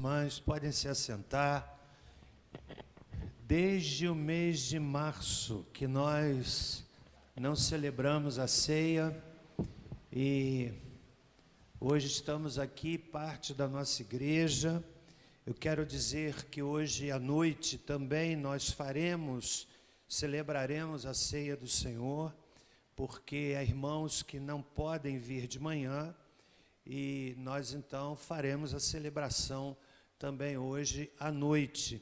irmãs, podem se assentar. Desde o mês de março que nós não celebramos a ceia e hoje estamos aqui, parte da nossa igreja. Eu quero dizer que hoje à noite também nós celebraremos a ceia do Senhor, porque há irmãos que não podem vir de manhã e nós então faremos a celebração também hoje à noite.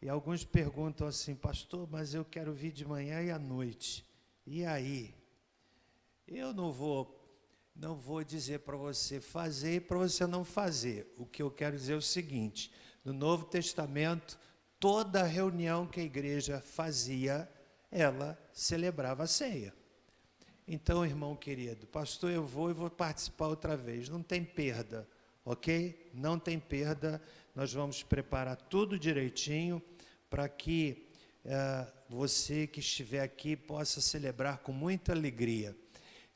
E alguns perguntam assim: pastor, mas eu quero vir de manhã e à noite. E aí? Eu não vou dizer para você fazer e para você não fazer. O que eu quero dizer é o seguinte: no Novo Testamento, toda reunião que a igreja fazia, ela celebrava a ceia. Então, irmão querido, pastor, eu vou participar outra vez. Não tem perda, ok? Não tem perda. Nós vamos preparar tudo direitinho para que você que estiver aqui possa celebrar com muita alegria.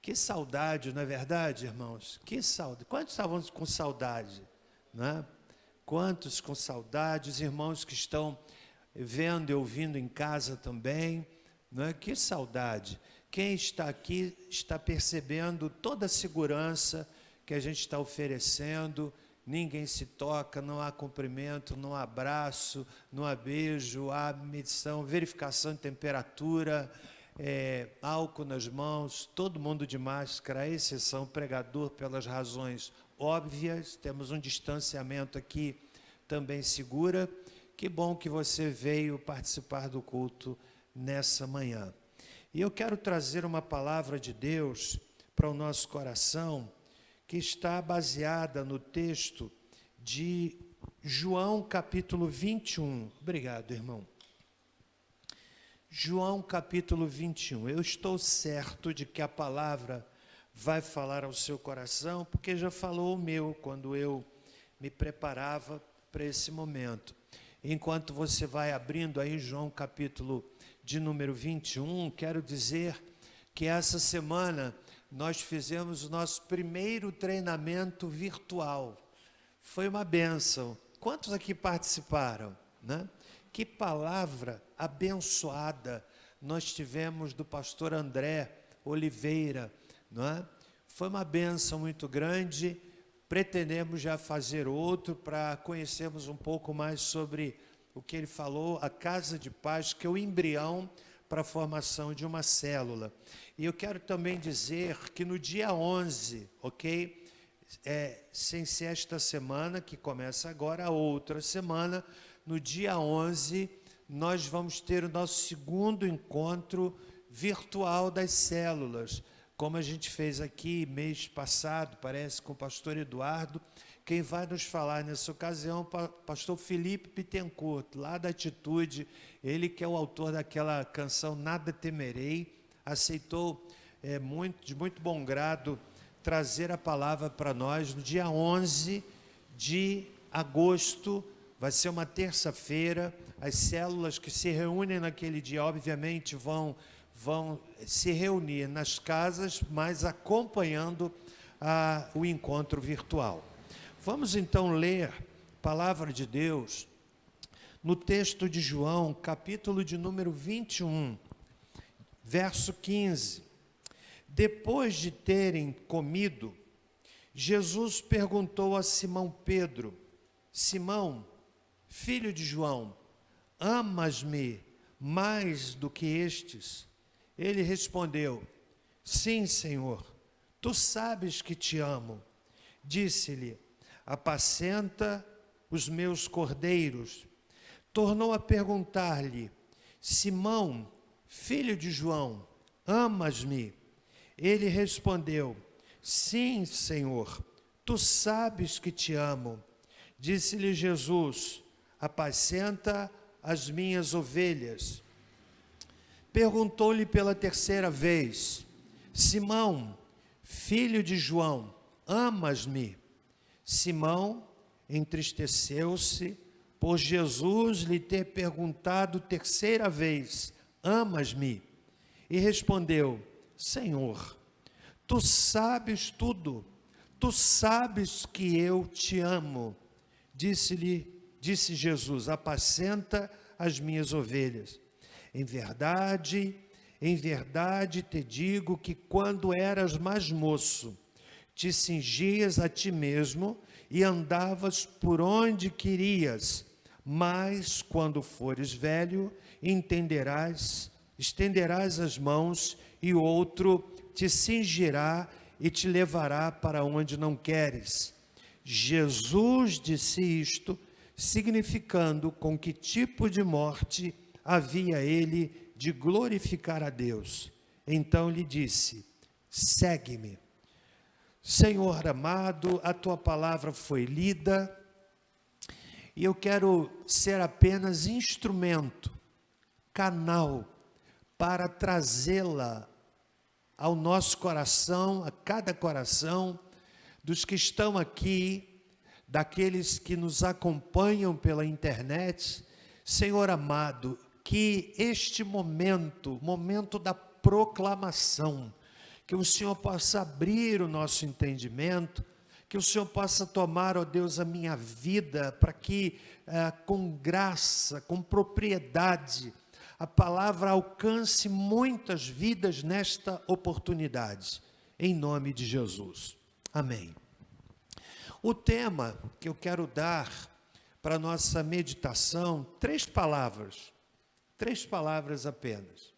Que saudade, não é verdade, irmãos? Que saudade. Quantos estavam com saudade? Né? Quantos com saudade? Os irmãos que estão vendo e ouvindo em casa também. Não é? Que saudade. Quem está aqui está percebendo toda a segurança que a gente está oferecendo. Ninguém se toca, não há cumprimento, não há abraço, não há beijo, há medição, verificação de temperatura, álcool nas mãos, todo mundo de máscara, à exceção o pregador, pelas razões óbvias. Temos um distanciamento aqui também segura. Que bom que você veio participar do culto nessa manhã. E eu quero trazer uma palavra de Deus para o nosso coração, que está baseada no texto de João capítulo 21. Obrigado, irmão. João capítulo 21. Eu estou certo de que a palavra vai falar ao seu coração, porque já falou o meu quando eu me preparava para esse momento. Enquanto você vai abrindo aí João capítulo de número 21, quero dizer que essa semana nós fizemos o nosso primeiro treinamento virtual. Foi uma bênção. Quantos aqui participaram, né? Que palavra abençoada nós tivemos do pastor André Oliveira, não é? Foi uma bênção muito grande. Pretendemos já fazer outro para conhecermos um pouco mais sobre o que ele falou, a Casa de Paz, que é o embrião para a formação de uma célula. E eu quero também dizer que no dia 11, ok? Sem ser esta semana, que começa agora, a outra semana, no dia 11, nós vamos ter o nosso segundo encontro virtual das células, como a gente fez aqui mês passado, parece, com o pastor Eduardo. Quem vai nos falar nessa ocasião é o pastor Felipe Bittencourt, lá da Atitude, ele que é o autor daquela canção Nada Temerei, aceitou de muito bom grado trazer a palavra para nós no dia 11 de agosto, vai ser uma terça-feira. As células que se reúnem naquele dia, obviamente, vão se reunir nas casas, mas acompanhando o encontro virtual. Vamos então ler a palavra de Deus no texto de João, capítulo de número 21, verso 15. Depois de terem comido, Jesus perguntou a Simão Pedro: Simão, filho de João, amas-me mais do que estes? Ele respondeu: Sim, Senhor, tu sabes que te amo. Disse-lhe: Apacenta os meus cordeiros. Tornou a perguntar-lhe: Simão, filho de João, amas-me? Ele respondeu: Sim, Senhor, tu sabes que te amo. Disse-lhe Jesus: Apacenta as minhas ovelhas. Perguntou-lhe pela terceira vez: Simão, filho de João, amas-me? Simão entristeceu-se por Jesus lhe ter perguntado terceira vez: amas-me? E respondeu: Senhor, tu sabes tudo, tu sabes que eu te amo. Disse Jesus: apacenta as minhas ovelhas. Em verdade te digo que quando eras mais moço, te cingias a ti mesmo e andavas por onde querias, mas quando fores velho, estenderás as mãos e o outro te cingirá e te levará para onde não queres. Jesus disse isto, significando com que tipo de morte havia ele de glorificar a Deus. Então lhe disse: segue-me. Senhor amado, a tua palavra foi lida e eu quero ser apenas instrumento, canal, para trazê-la ao nosso coração, a cada coração, dos que estão aqui, daqueles que nos acompanham pela internet. Senhor amado, que este momento da proclamação, que o Senhor possa abrir o nosso entendimento, que o Senhor possa tomar, ó Deus, a minha vida, para que com graça, com propriedade, a palavra alcance muitas vidas nesta oportunidade, em nome de Jesus. Amém. O tema que eu quero dar para a nossa meditação, 3 palavras apenas.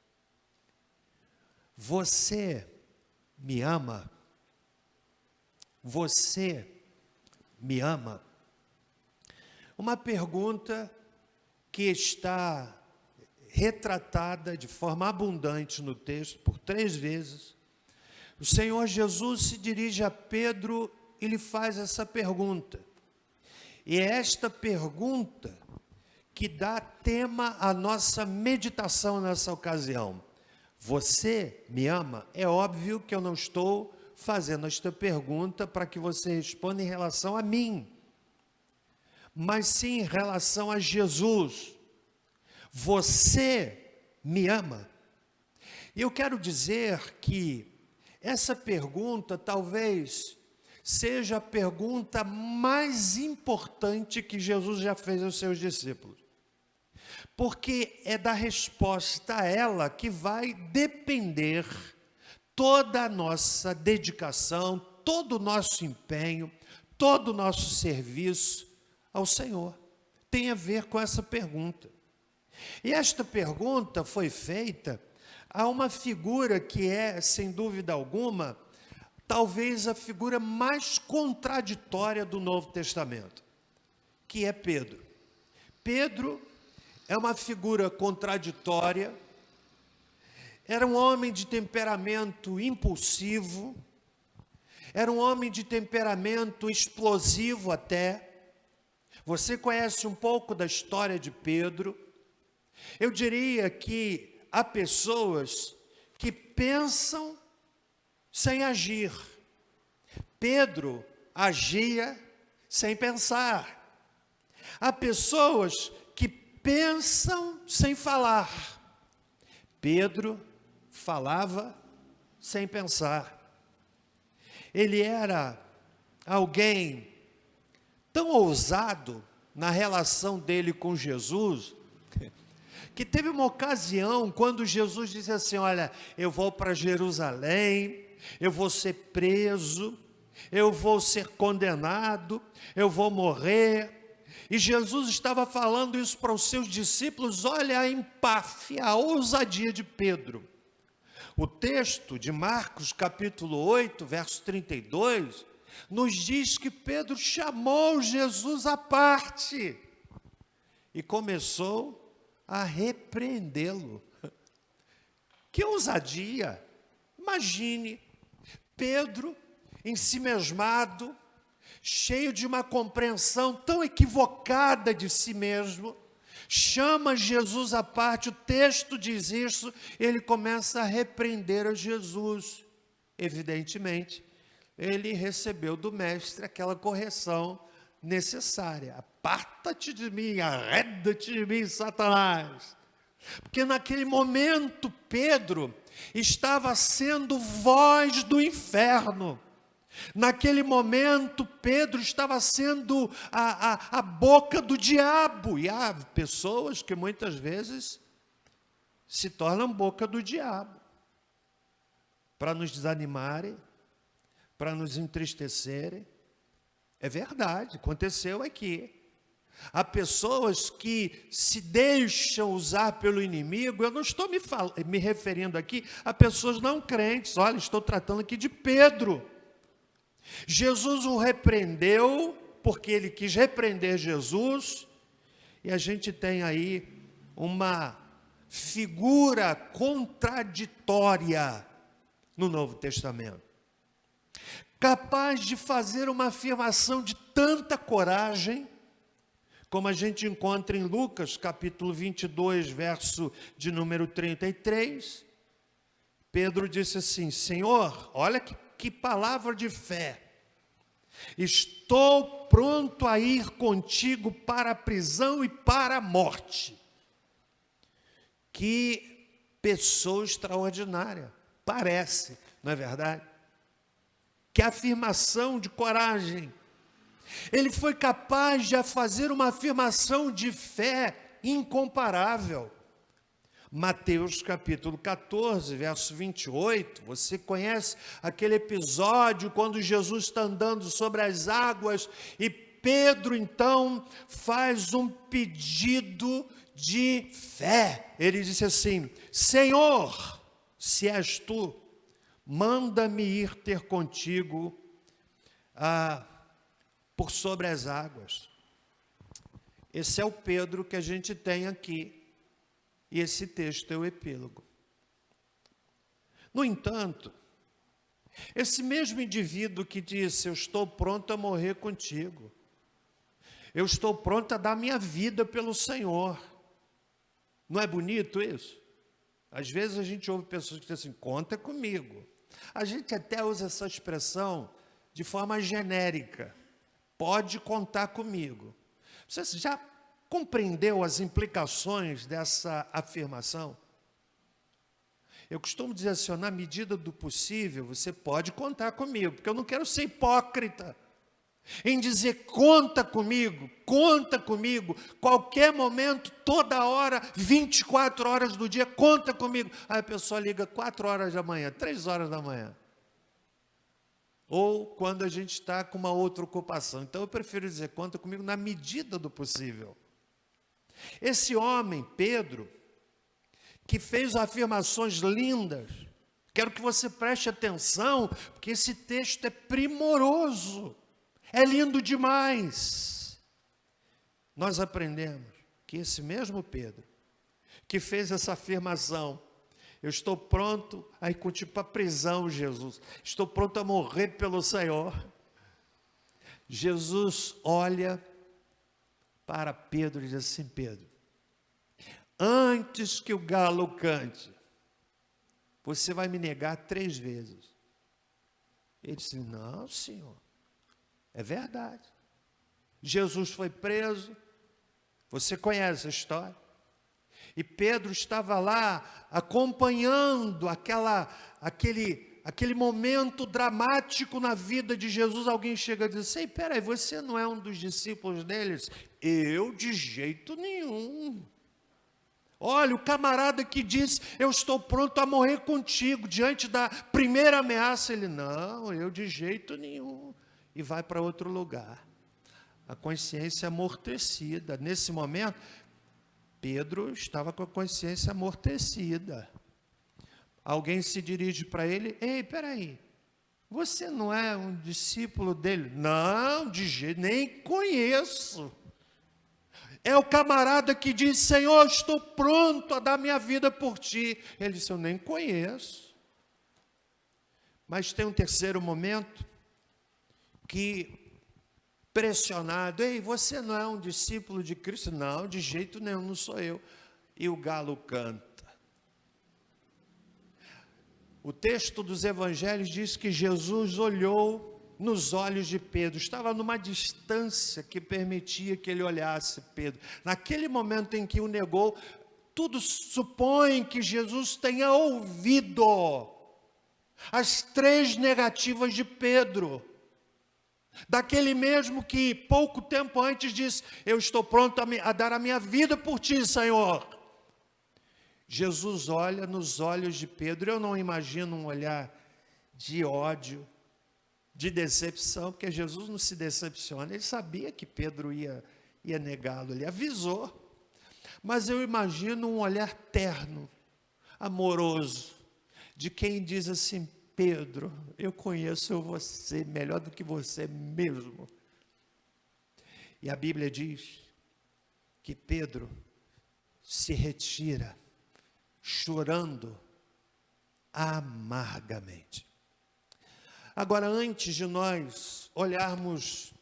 Você me ama? Você me ama? Uma pergunta que está retratada de forma abundante no texto, por 3 vezes. O Senhor Jesus se dirige a Pedro e lhe faz essa pergunta. E é esta pergunta que dá tema à nossa meditação nessa ocasião. Você me ama? É óbvio que eu não estou fazendo esta pergunta para que você responda em relação a mim, mas sim em relação a Jesus. Você me ama? E eu quero dizer que essa pergunta talvez seja a pergunta mais importante que Jesus já fez aos seus discípulos. Porque é da resposta a ela que vai depender toda a nossa dedicação, todo o nosso empenho, todo o nosso serviço ao Senhor. Tem a ver com essa pergunta. E esta pergunta foi feita a uma figura que é, sem dúvida alguma, talvez a figura mais contraditória do Novo Testamento, que é Pedro. Pedro é uma figura contraditória, era um homem de temperamento impulsivo, era um homem de temperamento explosivo até. Você conhece um pouco da história de Pedro. Eu diria que há pessoas que pensam sem agir. Pedro agia sem pensar. Há pessoas que pensam sem falar. Pedro falava sem pensar. Ele era alguém tão ousado na relação dele com Jesus, que teve uma ocasião quando Jesus disse assim: olha, eu vou para Jerusalém, eu vou ser preso, eu vou ser condenado, eu vou morrer. E Jesus estava falando isso para os seus discípulos. Olha a empáfia, a ousadia de Pedro. O texto de Marcos, capítulo 8, verso 32, nos diz que Pedro chamou Jesus à parte e começou a repreendê-lo. Que ousadia! Imagine, Pedro, ensimesmado, cheio de uma compreensão tão equivocada de si mesmo, chama Jesus à parte, o texto diz isso, ele começa a repreender a Jesus. Evidentemente, ele recebeu do mestre aquela correção necessária. Aparta-te de mim, arreda-te de mim, Satanás. Porque naquele momento Pedro estava sendo voz do inferno. Naquele momento, Pedro estava sendo a boca do diabo. E há pessoas que muitas vezes se tornam boca do diabo para nos desanimarem, para nos entristecerem. É verdade, aconteceu aqui. Há pessoas que se deixam usar pelo inimigo. Eu não estou me referindo aqui a pessoas não crentes. Olha, estou tratando aqui de Pedro. Jesus o repreendeu, porque ele quis repreender Jesus, e a gente tem aí uma figura contraditória no Novo Testamento, capaz de fazer uma afirmação de tanta coragem, como a gente encontra em Lucas, capítulo 22, verso de número 33, Pedro disse assim: Senhor, olha que palavra de fé, estou pronto a ir contigo para a prisão e para a morte. Que pessoa extraordinária, parece, não é verdade? Que afirmação de coragem. Ele foi capaz de fazer uma afirmação de fé incomparável. Mateus capítulo 14, verso 28, você conhece aquele episódio quando Jesus está andando sobre as águas e Pedro então faz um pedido de fé. Ele disse assim: Senhor, se és tu, manda-me ir ter contigo por sobre as águas. Esse é o Pedro que a gente tem aqui. E esse texto é o epílogo. No entanto, esse mesmo indivíduo que disse: eu estou pronto a morrer contigo, eu estou pronto a dar minha vida pelo Senhor. Não é bonito isso? Às vezes a gente ouve pessoas que dizem assim: conta comigo. A gente até usa essa expressão de forma genérica: pode contar comigo. Você já compreendeu as implicações dessa afirmação? Eu costumo dizer assim: na medida do possível, você pode contar comigo, porque eu não quero ser hipócrita em dizer conta comigo, qualquer momento, toda hora, 24 horas do dia, conta comigo. Aí a pessoa liga 4 horas da manhã, 3 horas da manhã. Ou quando a gente está com uma outra ocupação. Então eu prefiro dizer conta comigo na medida do possível. Esse homem, Pedro, que fez afirmações lindas, quero que você preste atenção, porque esse texto é primoroso, é lindo demais. Nós aprendemos que esse mesmo Pedro, que fez essa afirmação: eu estou pronto a ir contigo para a prisão, Jesus, estou pronto a morrer pelo Senhor. Jesus olha para Pedro e diz assim: Pedro, antes que o galo cante, você vai me negar 3 vezes. Ele disse: não, Senhor, é verdade. Jesus foi preso, você conhece a história. E Pedro estava lá acompanhando aquele momento dramático na vida de Jesus. Alguém chega e diz: ei, peraí, você não é um dos discípulos deles? Eu, de jeito nenhum. Olha, o camarada que disse: eu estou pronto a morrer contigo, diante da primeira ameaça, ele: não, eu de jeito nenhum. E vai para outro lugar. A consciência amortecida. Nesse momento, Pedro estava com a consciência amortecida. Alguém se dirige para ele: ei, peraí, você não é um discípulo dele? Não, de jeito, nem conheço. É o camarada que diz: Senhor, estou pronto a dar minha vida por ti. Ele disse: eu nem conheço. Mas tem um terceiro momento que, pressionado: ei, você não é um discípulo de Cristo? Não, de jeito nenhum, não sou eu. E o galo canta. O texto dos evangelhos diz que Jesus olhou nos olhos de Pedro, estava numa distância que permitia que ele olhasse Pedro. Naquele momento em que o negou, tudo supõe que Jesus tenha ouvido As 3 negativas de Pedro. Daquele mesmo que pouco tempo antes disse: eu estou pronto a dar a minha vida por ti, Senhor. Jesus olha nos olhos de Pedro. Eu não imagino um olhar de ódio, de decepção, porque Jesus não se decepciona. Ele sabia que Pedro ia negá-lo, ele avisou. Mas eu imagino um olhar terno, amoroso, de quem diz assim: Pedro, eu conheço você melhor do que você mesmo. E a Bíblia diz que Pedro se retira, chorando amargamente. Agora, antes de nós olharmos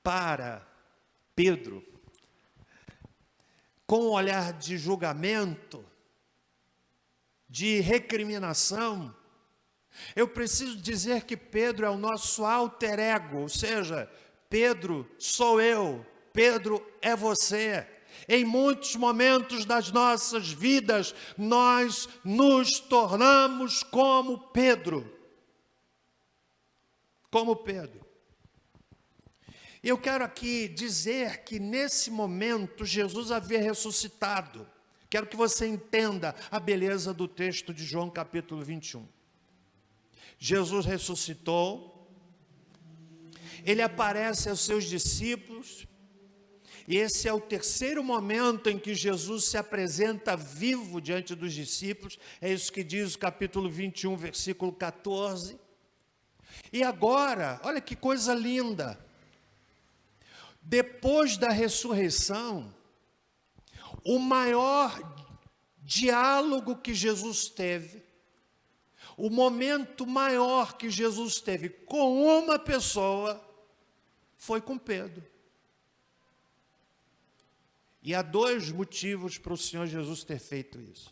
para Pedro com um olhar de julgamento, de recriminação, eu preciso dizer que Pedro é o nosso alter ego, ou seja, Pedro sou eu, Pedro é você. Em muitos momentos das nossas vidas, nós nos tornamos como Pedro. Como Pedro. Eu quero aqui dizer que nesse momento Jesus havia ressuscitado. Quero que você entenda a beleza do texto de João capítulo 21. Jesus ressuscitou, ele aparece aos seus discípulos, e esse é o terceiro momento em que Jesus se apresenta vivo diante dos discípulos. É isso que diz o capítulo 21, versículo 14. E agora, olha que coisa linda, depois da ressurreição, o maior diálogo que Jesus teve, o momento maior que Jesus teve com uma pessoa, foi com Pedro. E há 2 motivos para o Senhor Jesus ter feito isso.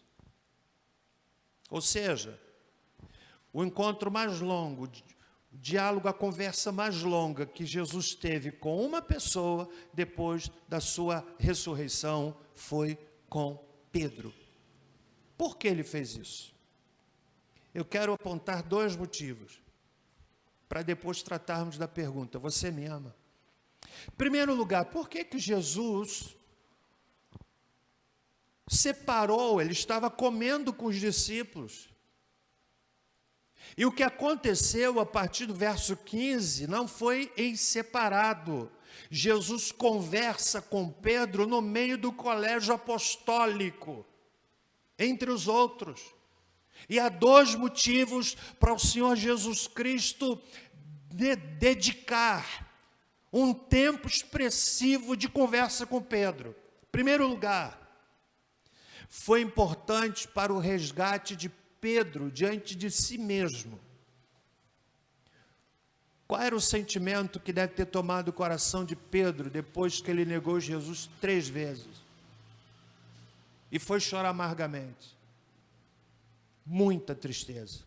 Ou seja, o encontro mais longo, o diálogo, a conversa mais longa que Jesus teve com uma pessoa depois da sua ressurreição foi com Pedro. Por que ele fez isso? Eu quero apontar 2 motivos, para depois tratarmos da pergunta: você me ama? Em primeiro lugar, por que Jesus separou? Ele estava comendo com os discípulos. E o que aconteceu a partir do verso 15 não foi em separado. Jesus conversa com Pedro no meio do colégio apostólico, entre os outros. E há 2 motivos para o Senhor Jesus Cristo dedicar um tempo expressivo de conversa com Pedro. Em primeiro lugar, foi importante para o resgate de Pedro diante de si mesmo. Qual era o sentimento que deve ter tomado o coração de Pedro depois que ele negou Jesus 3 vezes? E foi chorar amargamente. Muita tristeza,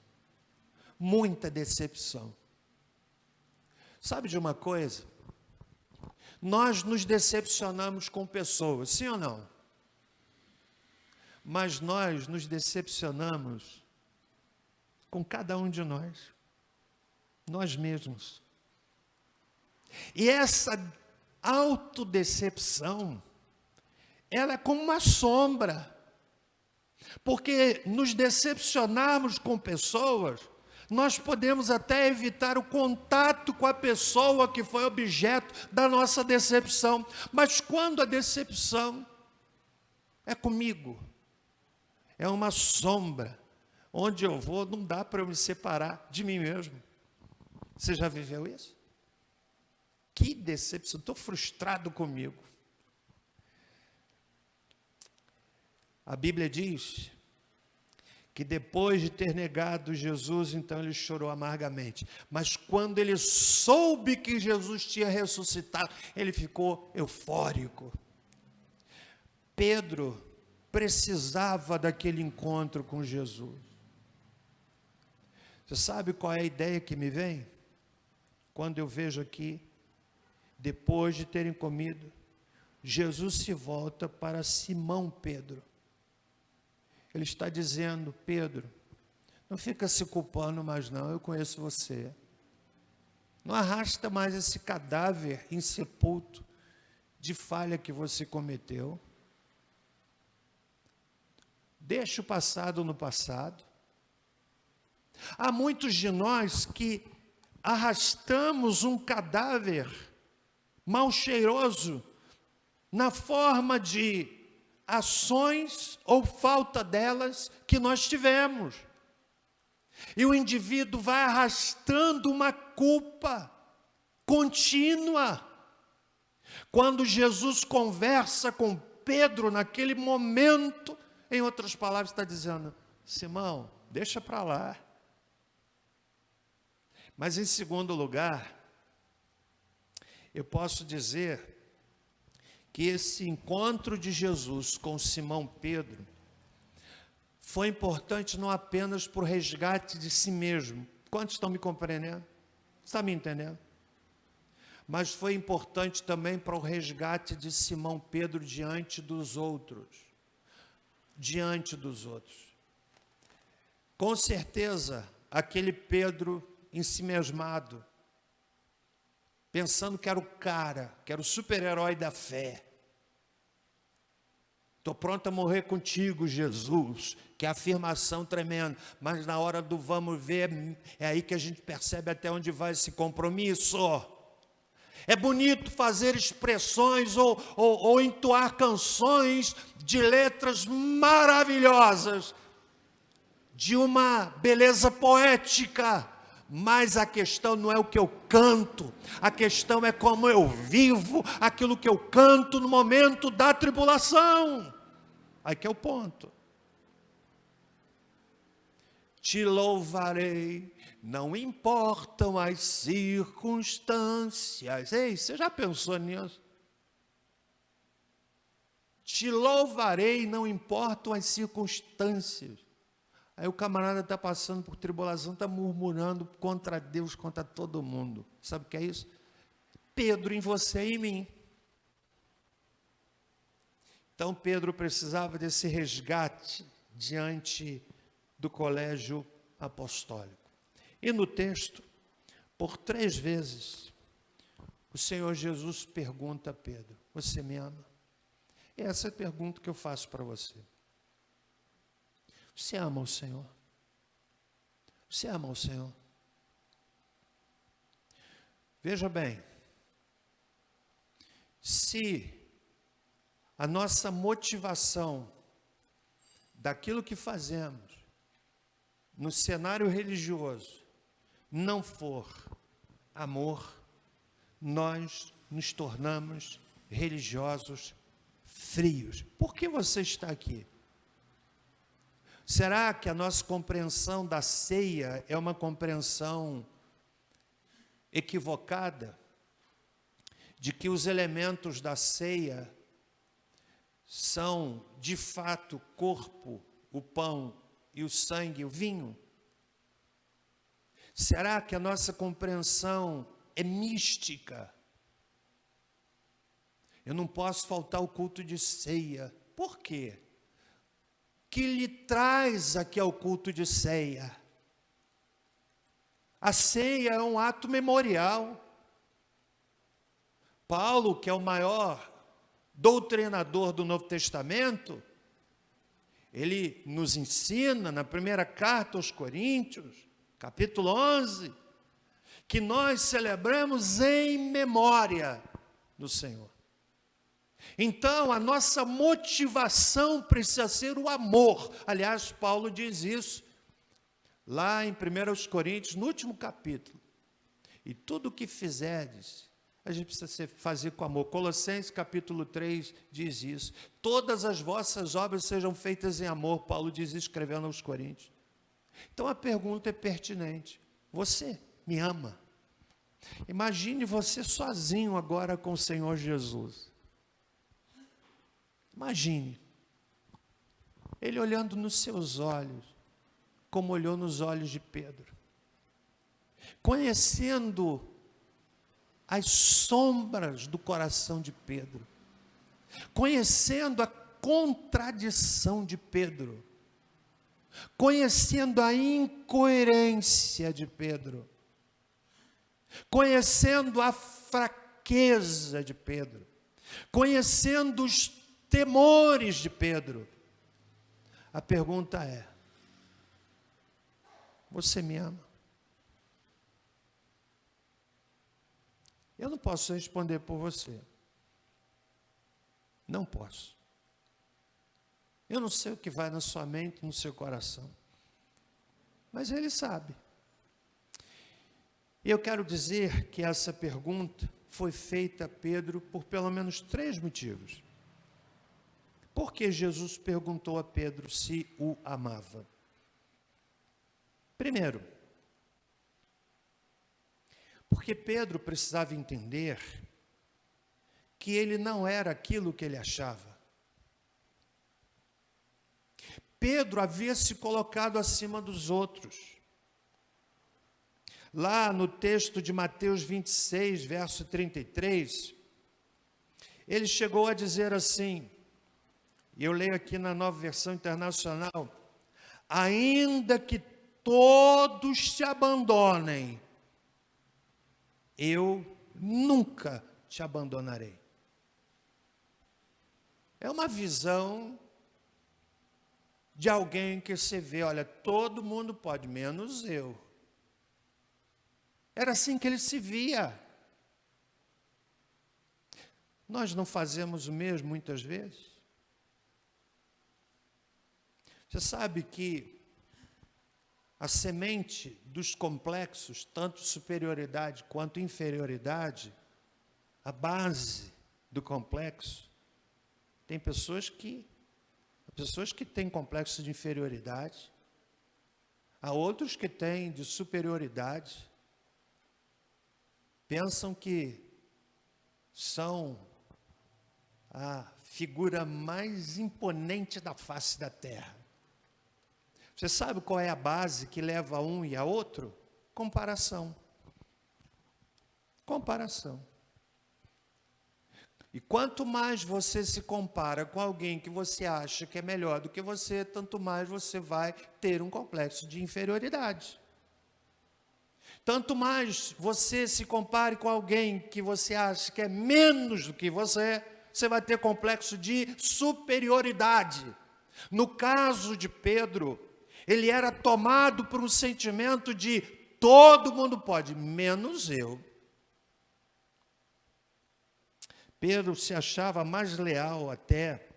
muita decepção. Sabe de uma coisa? Nós nos decepcionamos com pessoas, sim ou não? Mas nós nos decepcionamos com cada um de nós mesmos. E essa autodecepção, ela é como uma sombra, porque nos decepcionarmos com pessoas, nós podemos até evitar o contato com a pessoa que foi objeto da nossa decepção, mas quando a decepção é comigo, é uma sombra, onde eu vou, não dá para eu me separar de mim mesmo. Você já viveu isso? Que decepção, estou frustrado comigo. A Bíblia diz que depois de ter negado Jesus, então ele chorou amargamente. Mas quando ele soube que Jesus tinha ressuscitado, ele ficou eufórico. Pedro precisava daquele encontro com Jesus. Você sabe qual é a ideia que me vem? Quando eu vejo aqui, depois de terem comido, Jesus se volta para Simão Pedro. Ele está dizendo: Pedro, Não fica se culpando mais não, eu conheço você. Não arrasta mais esse cadáver insepulto de falha que você cometeu. Deixa o passado no passado. Há muitos de nós que arrastamos um cadáver mal cheiroso na forma de ações ou falta delas que nós tivemos. E o indivíduo vai arrastando uma culpa contínua. Quando Jesus conversa com Pedro naquele momento, em outras palavras, está dizendo: Simão, deixa para lá. Mas em segundo lugar, eu posso dizer que esse encontro de Jesus com Simão Pedro foi importante não apenas para o resgate de si mesmo. Quantos estão me compreendendo? Está me entendendo? Mas foi importante também para o resgate de Simão Pedro diante dos outros. Diante dos outros. Com certeza, aquele Pedro ensimesmado, pensando que era o cara, que era o super-herói da fé. Estou pronto a morrer contigo, Jesus, que é afirmação tremenda, mas na hora do vamos ver, é aí que a gente percebe até onde vai esse compromisso. É bonito fazer expressões ou entoar canções de letras maravilhosas, de uma beleza poética, mas a questão não é o que eu canto, a questão é como eu vivo aquilo que eu canto no momento da tribulação. Aí que é o ponto. Te louvarei, não importam as circunstâncias. Ei, você já pensou nisso? Te louvarei, não importam as circunstâncias. Aí o camarada está passando por tribulação, está murmurando contra Deus, contra todo mundo. Sabe o que é isso? Pedro em você e em mim. Então Pedro precisava desse resgate diante do colégio apostólico. E no texto, por 3 vezes, o Senhor Jesus pergunta a Pedro: você me ama? E essa é a pergunta que eu faço para você. Você ama o Senhor? Você ama o Senhor? Veja bem, se a nossa motivação daquilo que fazemos no cenário religioso não for amor, nós nos tornamos religiosos frios. Por que você está aqui? Será que a nossa compreensão da ceia é uma compreensão equivocada? De que os elementos da ceia são, de fato, o corpo, o pão e o sangue, o vinho? Será que a nossa compreensão é mística? Eu não posso faltar o culto de ceia. Por quê? Que lhe traz aqui ao culto de ceia? A ceia é um ato memorial. Paulo, que é o maior doutrinador do Novo Testamento, ele nos ensina na primeira carta aos Coríntios, capítulo 11, que nós celebramos em memória do Senhor. Então, a nossa motivação precisa ser o amor. Aliás, Paulo diz isso lá em 1 Coríntios, no último capítulo. E tudo o que fizerdes, a gente precisa fazer com amor. Colossenses capítulo 3 diz isso. Todas as vossas obras sejam feitas em amor, Paulo diz isso, escrevendo aos Coríntios. Então a pergunta é pertinente. Você me ama? Imagine você sozinho agora com o Senhor Jesus. Imagine, Ele olhando nos seus olhos, como olhou nos olhos de Pedro, conhecendo as sombras do coração de Pedro, conhecendo a contradição de Pedro, conhecendo a incoerência de Pedro, conhecendo a fraqueza de Pedro, conhecendo os temores de Pedro, a pergunta é: você me ama? Eu não posso responder por você. Não posso. Eu não sei o que vai na sua mente, no seu coração. Mas Ele sabe. E eu quero dizer que essa pergunta foi feita a Pedro por pelo menos 3 motivos. Por que Jesus perguntou a Pedro se o amava? Primeiro, porque Pedro precisava entender que ele não era aquilo que ele achava. Pedro havia se colocado acima dos outros. Lá no texto de Mateus 26, verso 33, ele chegou a dizer assim, e eu leio aqui na Nova Versão Internacional: ainda que todos te abandonem, eu nunca te abandonarei. É uma visão de alguém que você vê, olha, todo mundo pode, menos eu. Era assim que ele se via. Nós não fazemos o mesmo muitas vezes? Você sabe que a semente dos complexos, tanto superioridade quanto inferioridade, a base do complexo, tem pessoas que têm complexo de inferioridade, há outros que têm de superioridade, pensam que são a figura mais imponente da face da terra. Você sabe qual é a base que leva a um e a outro? Comparação. Comparação. E quanto mais você se compara com alguém que você acha que é melhor do que você, tanto mais você vai ter um complexo de inferioridade. Tanto mais você se compare com alguém que você acha que é menos do que você, você vai ter complexo de superioridade. No caso de Pedro, ele era tomado por um sentimento de todo mundo pode, menos eu. Pedro se achava mais leal até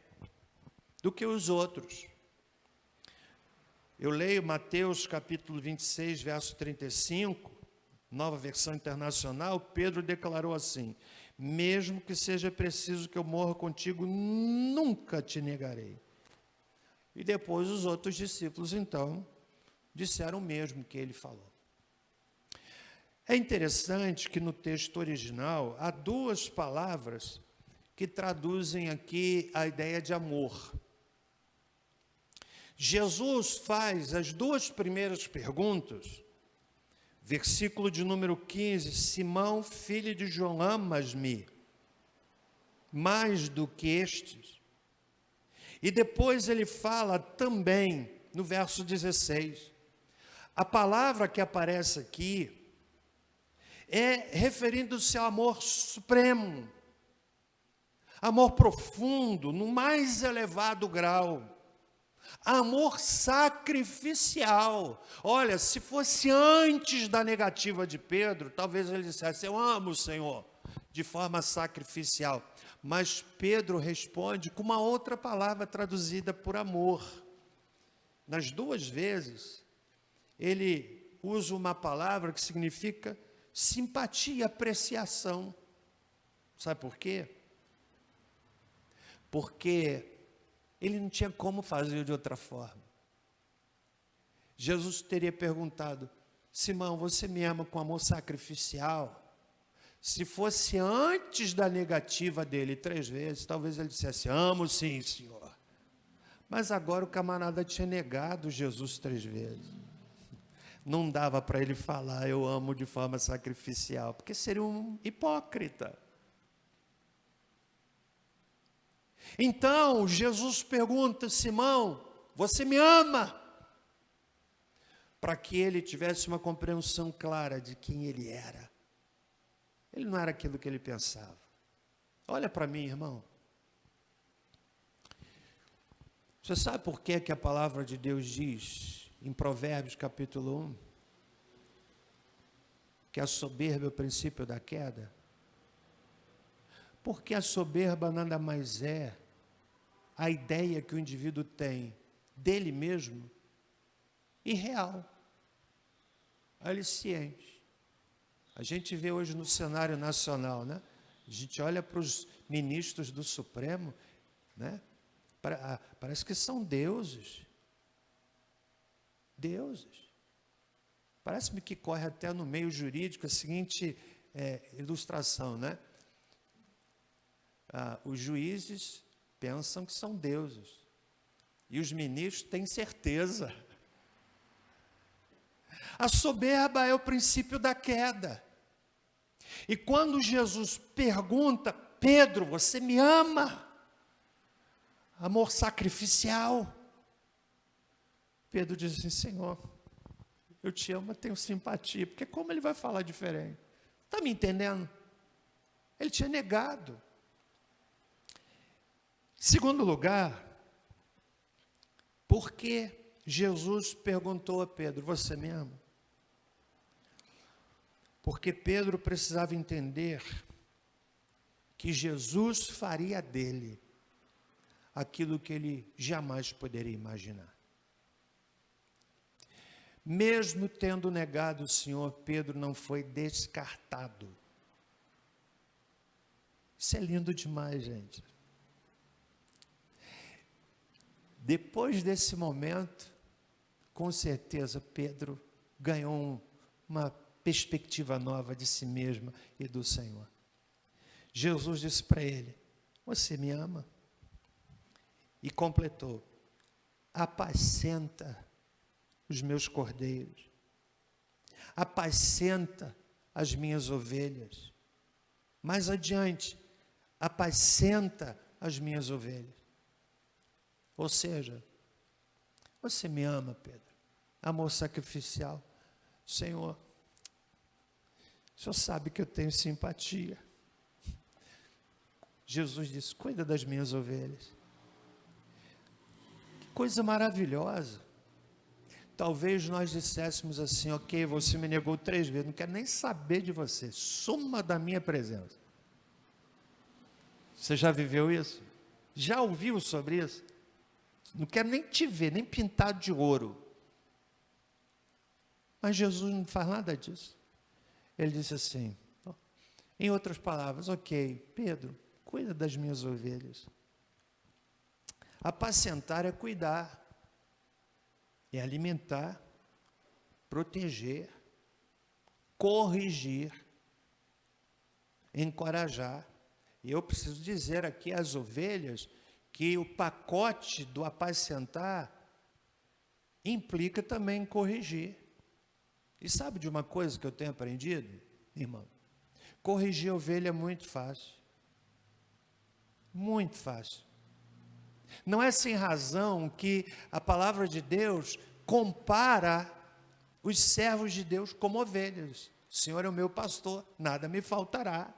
do que os outros. Eu leio Mateus capítulo 26, verso 35, Nova Versão Internacional. Pedro declarou assim: mesmo que seja preciso que eu morra contigo, nunca te negarei. E depois os outros discípulos, então, disseram o mesmo que ele falou. É interessante que no texto original há 2 palavras que traduzem aqui a ideia de amor. Jesus faz as 2 primeiras perguntas, versículo de número 15, Simão, filho de João, amas-me mais do que estes? E depois ele fala também, no verso 16, a palavra que aparece aqui é referindo-se ao amor supremo, amor profundo, no mais elevado grau, amor sacrificial. Olha, se fosse antes da negativa de Pedro, talvez ele dissesse: eu amo o Senhor, de forma sacrificial. Mas Pedro responde com uma outra palavra traduzida por amor. Nas 2 vezes, ele usa uma palavra que significa simpatia, apreciação. Sabe por quê? Porque ele não tinha como fazer de outra forma. Jesus teria perguntado: Simão, você me ama com amor sacrificial? Se fosse antes da negativa dele 3 vezes, talvez ele dissesse: amo sim, Senhor. Mas agora o camarada tinha negado Jesus 3 vezes. Não dava para ele falar: eu amo de forma sacrificial, porque seria um hipócrita. Então, Jesus pergunta: Simão, você me ama? para que ele tivesse uma compreensão clara de quem ele era. Ele não era aquilo que ele pensava. Olha para mim, irmão. Você sabe por que a palavra de Deus diz, em Provérbios capítulo 1, que a soberba é o princípio da queda? Porque a soberba nada mais é a ideia que o indivíduo tem dele mesmo, irreal, aliciente. A gente vê hoje no cenário nacional, né? A gente olha para os ministros do Supremo, né? Parece que são deuses. Deuses. Parece-me que corre até no meio jurídico a seguinte ilustração, né? Os juízes pensam que são deuses. E os ministros têm certeza. A soberba é o princípio da queda. E quando Jesus pergunta, Pedro, você me ama? Amor sacrificial. Pedro diz assim, Senhor, eu te amo, mas tenho simpatia, porque como ele vai falar diferente? Está me entendendo? Ele tinha negado. Segundo lugar, por que Jesus perguntou a Pedro, você me ama? Porque Pedro precisava entender que Jesus faria dele aquilo que ele jamais poderia imaginar. Mesmo tendo negado o Senhor, Pedro não foi descartado. Isso é lindo demais, gente. Depois desse momento, com certeza, Pedro ganhou uma perspectiva nova de si mesmo e do Senhor. Jesus disse para ele, você me ama? E completou, apacenta os meus cordeiros, apacenta as minhas ovelhas. Mais adiante, apacenta as minhas ovelhas. Ou seja, você me ama, Pedro, amor sacrificial. Senhor, o Senhor sabe que eu tenho simpatia. Jesus disse, cuida das minhas ovelhas. Que coisa maravilhosa. Talvez nós disséssemos assim, ok, você me negou 3 vezes, não quero nem saber de você, suma da minha presença. Você já viveu isso? Já ouviu sobre isso? Não quero nem te ver, nem pintado de ouro. Mas Jesus não faz nada disso. Ele disse assim, em outras palavras, ok, Pedro, cuida das minhas ovelhas. Apacentar é cuidar, é alimentar, proteger, corrigir, encorajar. E eu preciso dizer aqui às ovelhas que o pacote do apacentar implica também corrigir. E sabe de uma coisa que eu tenho aprendido, irmão? Corrigir a ovelha é muito fácil. Muito fácil. Não é sem razão que a palavra de Deus compara os servos de Deus como ovelhas. O Senhor é o meu pastor, nada me faltará.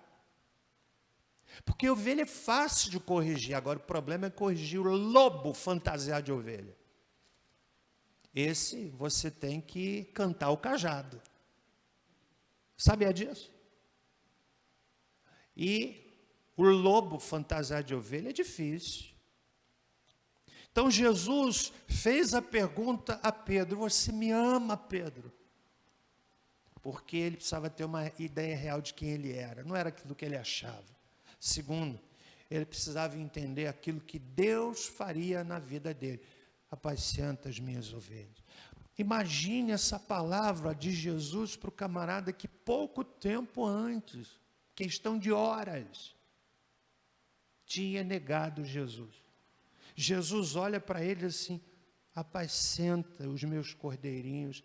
Porque ovelha é fácil de corrigir, agora o problema é corrigir o lobo fantasiado de ovelha. Esse você tem que cantar o cajado. Sabia disso? E o lobo fantasiado de ovelha é difícil. Então Jesus fez a pergunta a Pedro, você me ama, Pedro? Porque ele precisava ter uma ideia real de quem ele era, não era aquilo que ele achava. Segundo, ele precisava entender aquilo que Deus faria na vida dele. Apacenta as minhas ovelhas. Imagine essa palavra de Jesus para o camarada que pouco tempo antes, questão de horas, tinha negado Jesus. Jesus olha para ele assim, apacenta os meus cordeirinhos,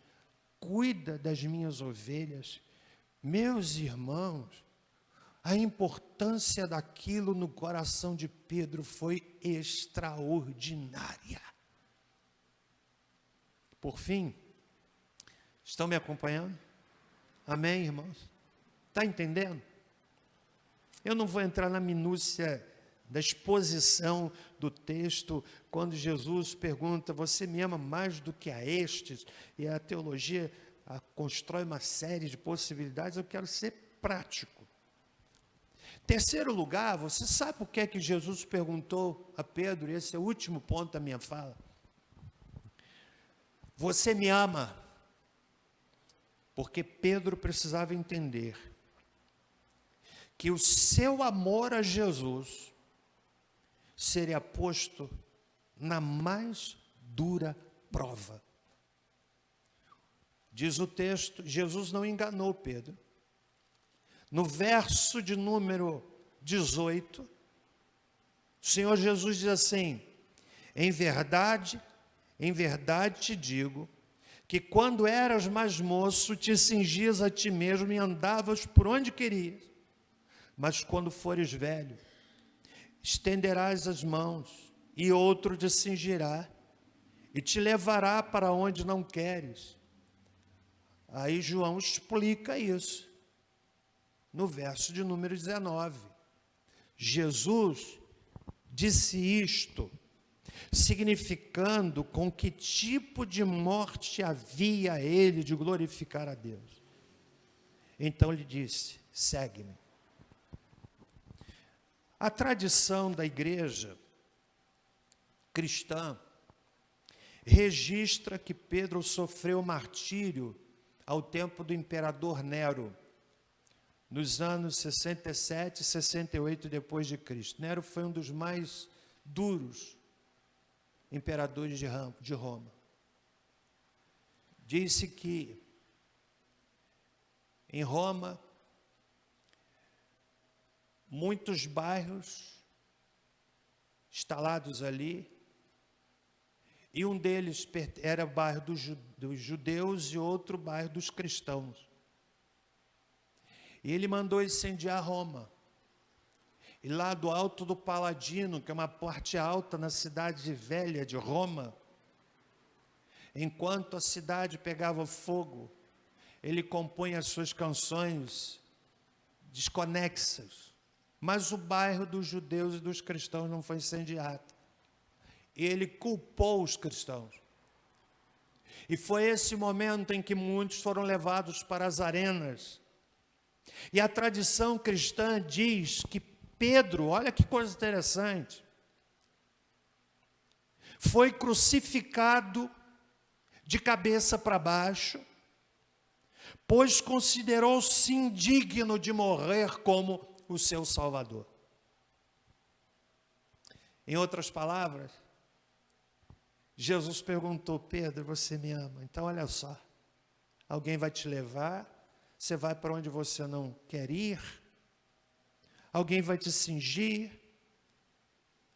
cuida das minhas ovelhas. Meus irmãos, a importância daquilo no coração de Pedro foi extraordinária. Por fim, Estão me acompanhando? Amém, irmãos? Está entendendo? Eu não vou entrar na minúcia da exposição do texto, quando Jesus pergunta, você me ama mais do que a estes? E a teologia constrói uma série de possibilidades, eu quero ser prático. Terceiro lugar, você sabe por que é que Jesus perguntou a Pedro, e esse é o último ponto da minha fala. Você me ama? Porque Pedro precisava entender que o seu amor a Jesus seria posto na mais dura prova. Diz o texto, Jesus não enganou Pedro. No verso de número 18, o Senhor Jesus diz assim, em verdade te digo, que quando eras mais moço, te cingias a ti mesmo e andavas por onde querias. Mas quando fores velho, estenderás as mãos, e outro te cingirá, e te levará para onde não queres. Aí João explica isso, no verso de número 19. Jesus disse isto, significando com que tipo de morte havia ele de glorificar a Deus. Então ele disse, segue-me. A tradição da igreja cristã registra que Pedro sofreu martírio ao tempo do imperador Nero, nos anos 67 e 68 depois de Cristo. Nero foi um dos mais duros imperadores de Roma. Disse que em Roma muitos bairros instalados ali, e um deles era o bairro dos judeus e outro bairro dos cristãos. E ele mandou incendiar Roma. E lá do Alto do Paladino, que é uma parte alta na cidade velha de Roma, enquanto a cidade pegava fogo, ele compunha as suas canções desconexas. Mas o bairro dos judeus e dos cristãos não foi incendiado. E ele culpou os cristãos. E foi esse momento em que muitos foram levados para as arenas. E a tradição cristã diz que Pedro, olha que coisa interessante, foi crucificado de cabeça para baixo, pois considerou-se indigno de morrer como o seu Salvador. Em outras palavras, Jesus perguntou, Pedro, você me ama? Então olha só, alguém vai te levar, você vai para onde você não quer ir, alguém vai te cingir,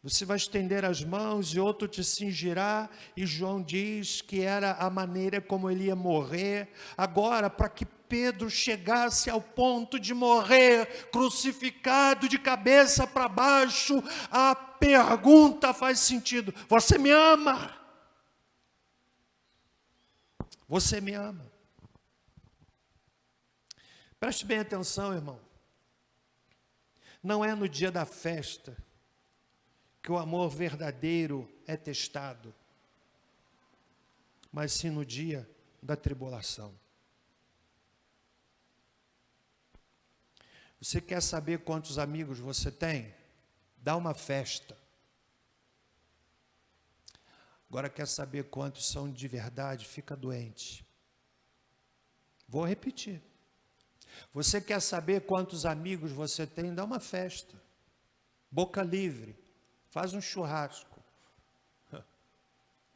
você vai estender as mãos e outro te cingirá, e João diz que era a maneira como ele ia morrer. Agora, para que Pedro chegasse ao ponto de morrer, crucificado de cabeça para baixo, a pergunta faz sentido, você me ama? Você me ama? Preste bem atenção, irmão. Não é no dia da festa que o amor verdadeiro é testado, mas sim no dia da tribulação. Você quer saber quantos amigos você tem? Dá uma festa. Agora quer saber quantos são de verdade? Fica doente. Vou repetir. Você quer saber quantos amigos você tem? Dá uma festa. Boca livre. Faz um churrasco.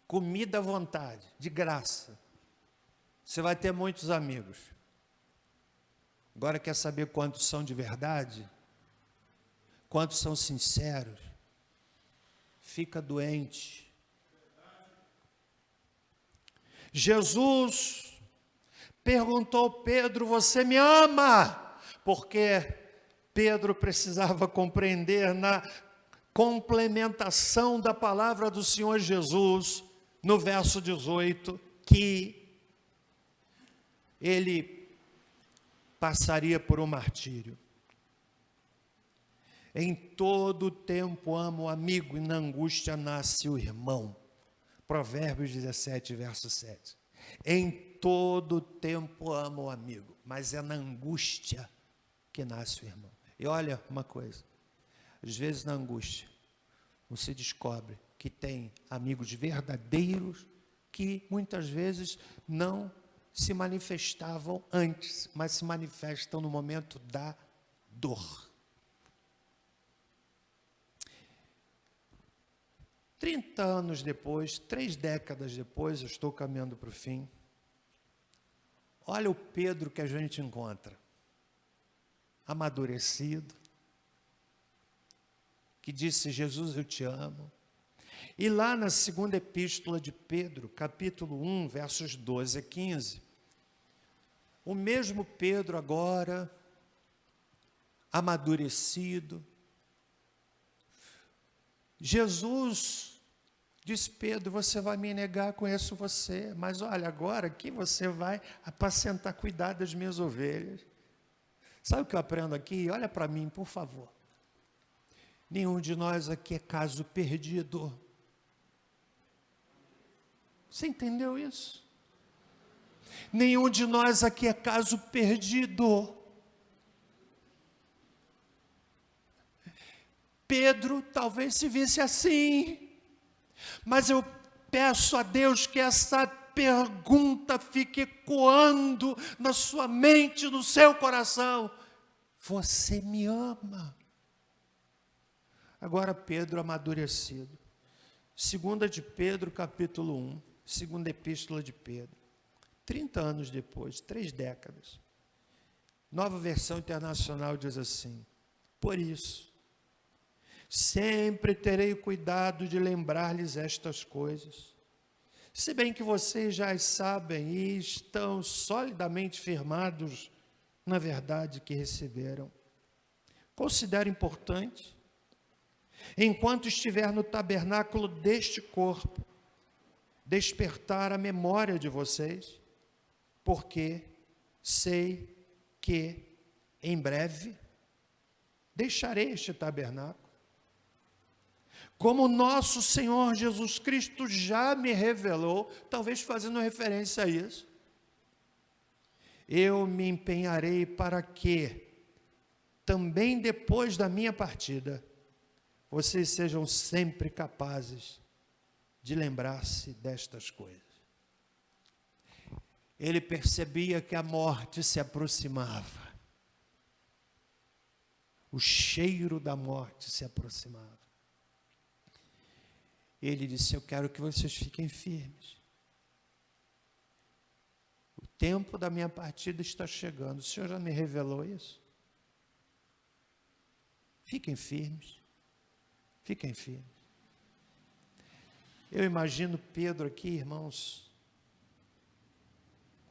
Comida à vontade, de graça. Você vai ter muitos amigos. Agora quer saber quantos são de verdade? Quantos são sinceros? Fica doente. Jesus perguntou a Pedro, você me ama? Porque Pedro precisava compreender na complementação da palavra do Senhor Jesus, no verso 18, que ele passaria por um martírio. Em todo tempo amo o amigo, e na angústia nasce o irmão. Provérbios 17, verso 7. Em todo tempo amo o amigo, mas é na angústia que nasce o irmão. E olha uma coisa, às vezes na angústia, você descobre que tem amigos verdadeiros que muitas vezes não se manifestavam antes, mas se manifestam no momento da dor. 30 anos depois, 3 décadas depois, eu estou caminhando para o fim. Olha o Pedro que a gente encontra. Amadurecido, que disse: Jesus, eu te amo. E lá na segunda epístola de Pedro, capítulo 1, versos 12 a 15, o mesmo Pedro agora, amadurecido, Jesus disse: Pedro, você vai me negar, conheço você, mas olha, agora aqui você vai apacentar, cuidar das minhas ovelhas. Sabe o que eu aprendo aqui? Olha para mim, por favor. Nenhum de nós aqui é caso perdido. Você entendeu isso? Nenhum de nós aqui é caso perdido. Pedro talvez se visse assim, mas eu peço a Deus que essa pergunta fique ecoando na sua mente, no seu coração: você me ama? Agora Pedro amadurecido, 2 de Pedro, capítulo 1, segunda epístola de Pedro, 30 anos depois, 3 décadas, Nova Versão Internacional diz assim: por isso, sempre terei cuidado de lembrar-lhes estas coisas, se bem que vocês já as sabem e estão solidamente firmados na verdade que receberam. Considero importante, enquanto estiver no tabernáculo deste corpo, despertar a memória de vocês, porque sei que em breve deixarei este tabernáculo, como nosso Senhor Jesus Cristo já me revelou, talvez fazendo referência a isso. Eu me empenharei para que, também depois da minha partida, vocês sejam sempre capazes de lembrar-se destas coisas. Ele percebia que a morte se aproximava. O cheiro da morte se aproximava. Ele disse: eu quero que vocês fiquem firmes. O tempo da minha partida está chegando. O Senhor já me revelou isso. Fiquem firmes. Fiquem firmes. Eu imagino Pedro aqui, irmãos,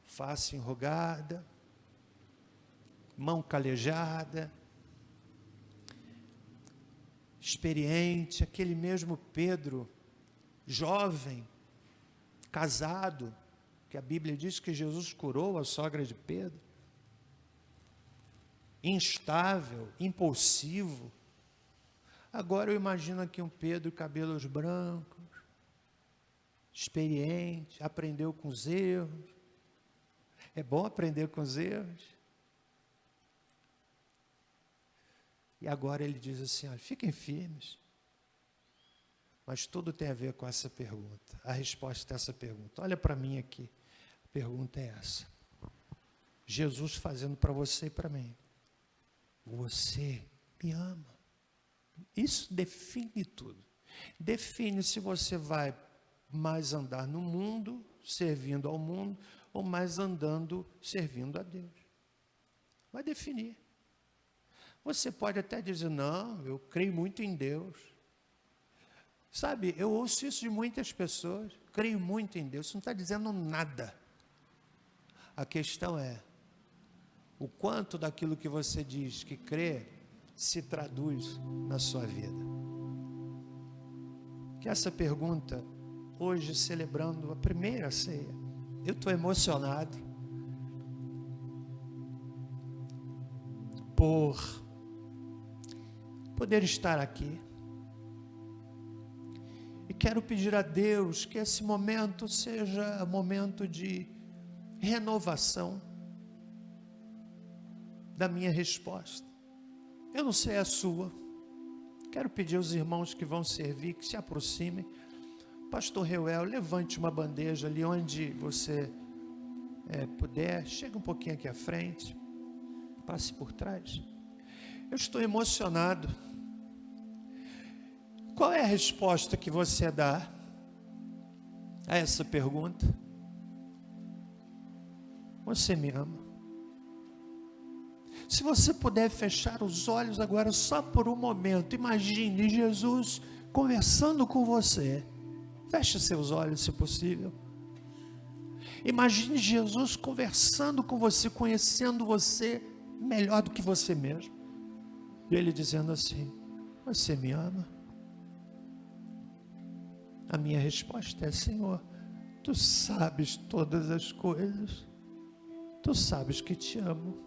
face enrugada, mão calejada, experiente, aquele mesmo Pedro, jovem, casado, que a Bíblia diz que Jesus curou a sogra de Pedro, instável, impulsivo. Agora eu imagino aqui um Pedro, cabelos brancos, experiente, aprendeu com os erros. É bom aprender com os erros. E agora ele diz assim: olha, fiquem firmes. Mas tudo tem a ver com essa pergunta. A resposta a essa pergunta. Olha para mim aqui. A pergunta é essa. Jesus fazendo para você e para mim: você me ama? Isso define tudo. Define se você vai mais andar no mundo, servindo ao mundo, ou mais andando, servindo a Deus. Vai definir. Você pode até dizer: não, eu creio muito em Deus. Sabe, eu ouço isso de muitas pessoas: creio muito em Deus. Isso não está dizendo nada. A questão é o quanto daquilo que você diz que crê se traduz na sua vida. Que essa pergunta, hoje celebrando a primeira ceia, eu estou emocionado, por poder estar aqui. E quero pedir a Deus que esse momento seja um momento de renovação da minha resposta. Eu não sei a sua. Quero pedir aos irmãos que vão servir, que se aproximem. Pastor Reuel, levante uma bandeja ali onde você puder. Chega um pouquinho aqui à frente. Passe por trás. Eu estou emocionado. Qual é a resposta que você dá a essa pergunta? Você me ama? Se você puder fechar os olhos agora só por um momento, imagine Jesus conversando com você. Feche seus olhos, se possível. Imagine Jesus conversando com você, conhecendo você melhor do que você mesmo. E Ele dizendo assim: você me ama? A minha resposta é: Senhor, Tu sabes todas as coisas. Tu sabes que te amo.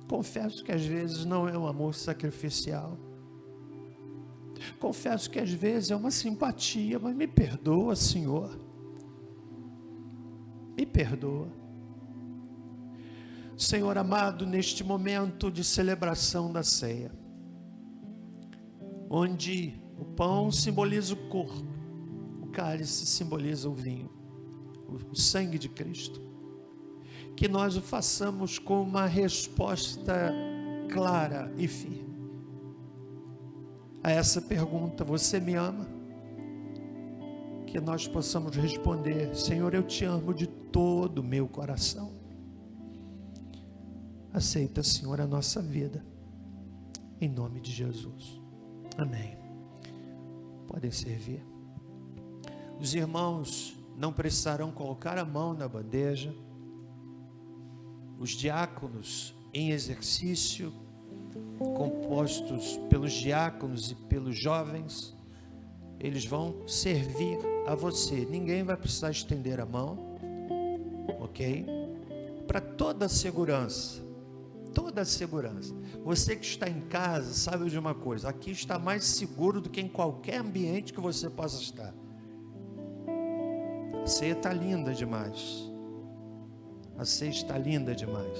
Confesso que às vezes não é um amor sacrificial. Confesso que às vezes é uma simpatia, mas me perdoa, Senhor. Me perdoa. Senhor amado, neste momento de celebração da ceia, onde o pão simboliza o corpo, o cálice simboliza o vinho, o sangue de Cristo, que nós o façamos com uma resposta clara e firme a essa pergunta: você me ama? Que nós possamos responder: Senhor, eu te amo de todo o meu coração. Aceita, Senhor, a nossa vida, em nome de Jesus. Amém. Podem servir. Os irmãos não precisarão colocar a mão na bandeja. Os diáconos em exercício, compostos pelos diáconos e pelos jovens, eles vão servir a você. Ninguém vai precisar estender a mão, ok? Para toda a segurança, você que está em casa, sabe de uma coisa: aqui está mais seguro do que em qualquer ambiente que você possa estar. A ceia está linda demais. A ceia está linda demais.